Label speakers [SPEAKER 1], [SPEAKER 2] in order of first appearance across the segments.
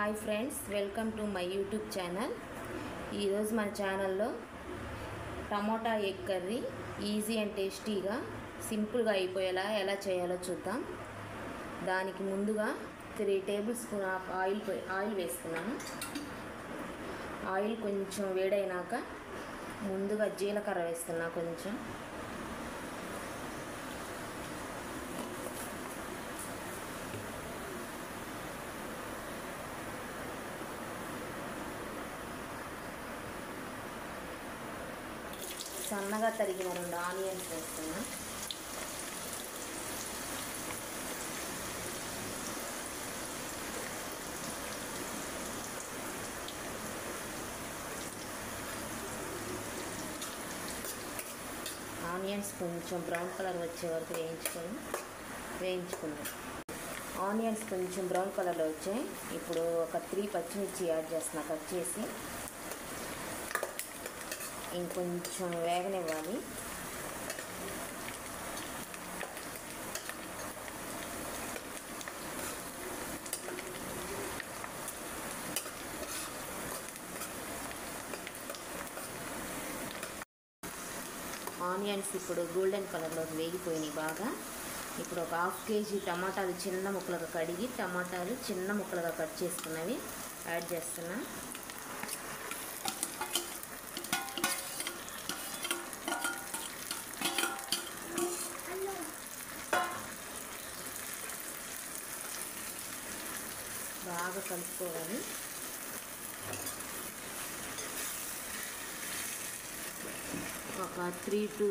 [SPEAKER 1] Hi friends, welcome to my YouTube channel. ఈరోజు మన ఛానల్లో tomato egg curry easy and టేస్టీగా సింపుల్గా అయిపోయేలా ఎలా చేయాలో చూద్దాం. దానికి ముందుగా 3 టేబుల్ స్పూన్ ఆఫ్ ఆయిల్ వేసుకున్నాను. ఆయిల్ కొంచెం వేడైనాక ముందుగా జీలకర్ర వేస్తున్నా. కొంచెం సన్నగా తరిగిన 2 ఆనియన్స్ వేస్తున్నా. ఆనియన్స్ కొంచెం బ్రౌన్ కలర్ వచ్చే వరకు వేయించుకుందాం. ఆనియన్స్ కొంచెం బ్రౌన్ కలర్లో వచ్చాయి. ఇప్పుడు ఒక 3 పచ్చిమిర్చి యాడ్ చేస్తున్నా, కట్ చేసి. ఇంకొంచెం వేగనివ్వాలి. ఆనియన్స్ ఇప్పుడు గోల్డెన్ కలర్లోకి వేగిపోయినాయి బాగా. ఇప్పుడు ఒక 1/2 కేజీ టమాటాలు చిన్న ముక్కలుగా కడిగి టమాటాలు చిన్న ముక్కలుగా కట్ చేసుకున్నవి యాడ్ చేస్తున్నా. బాగా కలుపుకోవాలి. ఒక 3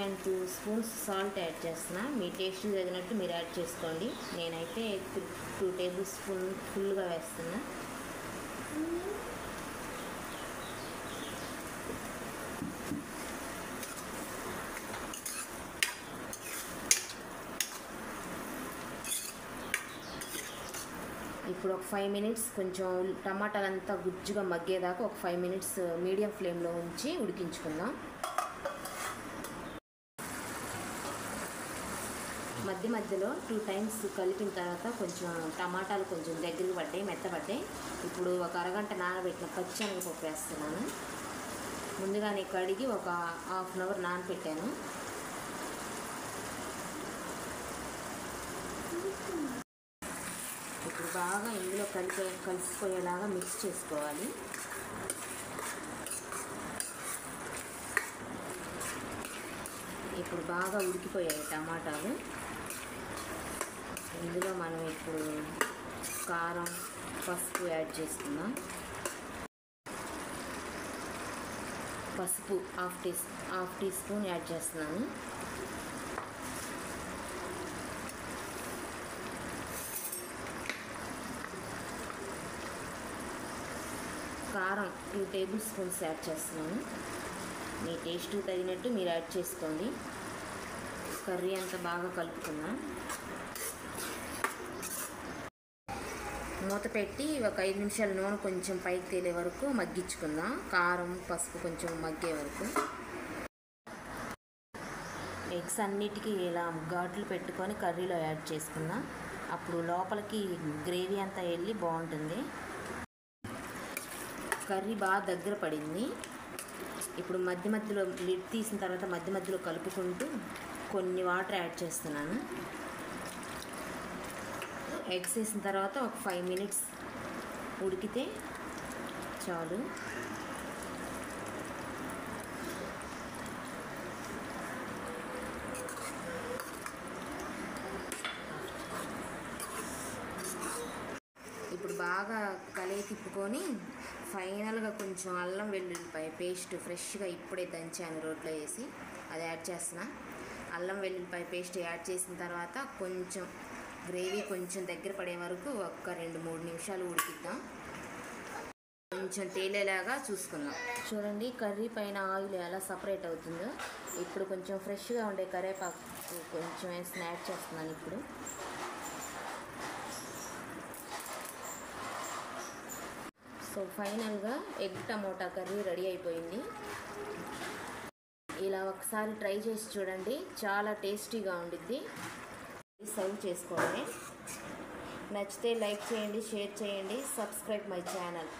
[SPEAKER 1] and 2 స్పూన్స్ సాల్ట్ యాడ్ చేస్తున్నా. మీ టేస్ట్ తగినట్టు మీరు యాడ్ చేసుకోండి. నేనైతే 2 టేబుల్ స్పూన్ ఫుల్గా వేస్తున్నా. ఇప్పుడు ఒక 5 మినిట్స్ కొంచెం టమాటాలంతా గుజ్జుగా మగ్గేదాకా ఒక 5 మినిట్స్ మీడియం ఫ్లేమ్లో ఉంచి ఉడికించుకుందాం. మధ్యలో 2 టైమ్స్ కలిపిన తర్వాత కొంచెం టమాటాలు కొంచెం దగ్గరికి పడ్డాయి, మెత్తపడ్డాయి. ఇప్పుడు ఒక అరగంట నానబెట్టిన పచ్చిశనగపప్పు వేస్తున్నాను. ముందుగానే కడిగి ఒక 1/2 అవర్ నానబెట్టాను. ఇప్పుడు బాగా ఇందులో కలిసిపోయేలాగా మిక్స్ చేసుకోవాలి. ఇప్పుడు బాగా ఉడికిపోయాయి టమాటాలు. ఇందులో మనం ఇప్పుడు కారం, పసుపు యాడ్ చేసుకుందాం. పసుపు హాఫ్ టీ స్పూన్ యాడ్ చేస్తున్నాను. కారం 2 టేబుల్ స్పూన్స్ యాడ్ చేస్తున్నాను. మీ టేస్ట్ తగినట్టు మీరు యాడ్ చేసుకోండి. కర్రీ అంతా బాగా కలుపుకుందాం. మూత పెట్టి ఒక 5 నిమిషాలు నూనె కొంచెం పైకి తేలే వరకు మగ్గించుకుందాం. కారం, పసుపు కొంచెం మగ్గే వరకు. ఎగ్స్ అన్నిటికీ ఇలా ఘాట్లు పెట్టుకొని కర్రీలో యాడ్ చేసుకుందాం. అప్పుడు లోపలికి గ్రేవీ అంతా వెళ్ళి బాగుంటుంది. కర్రీ బాగా దగ్గర పడింది. ఇప్పుడు మధ్యలో లిడ్ తీసిన తర్వాత మధ్యలో కలుపుకుంటూ కొన్ని వాటర్ యాడ్ చేస్తున్నాను. ఎగ్స్ వేసిన తర్వాత ఒక 5 మినిట్స్ ఉడికితే చాలు. ఇప్పుడు బాగా తిప్పుకొని ఫైనల్గా కొంచెం అల్లం వెల్లుల్లిపాయ పేస్ట్ ఫ్రెష్గా ఇప్పుడే దంచాను రోట్లో వేసి, అది యాడ్ చేస్తున్నా. అల్లం వెల్లుల్లిపాయ పేస్ట్ యాడ్ చేసిన తర్వాత కొంచెం గ్రేవీ కొంచెం దగ్గర పడే వరకు ఒక 2-3 నిమిషాలు ఉడికిద్దాం. కొంచెం తేలేలాగా చూసుకుందాం. చూడండి కర్రీ పైన ఆయిల్ ఎలా సపరేట్ అవుతుందో. ఇప్పుడు కొంచెం ఫ్రెష్గా ఉండే కరివేపాకు కొంచెం వేసి యాడ్ చేస్తున్నాను. ఇప్పుడు సో ఫైనల్గా ఎగ్ టమోటా కర్రీ రెడీ అయిపోయింది. ఇలా ఒకసారి ట్రై చేసి చూడండి, చాలా టేస్టీగా ఉండిద్ది. సర్వ్ చేసుకోవడమే. నచ్చితే లైక్ చేయండి, షేర్ చేయండి, సబ్స్క్రైబ్ మై ఛానల్.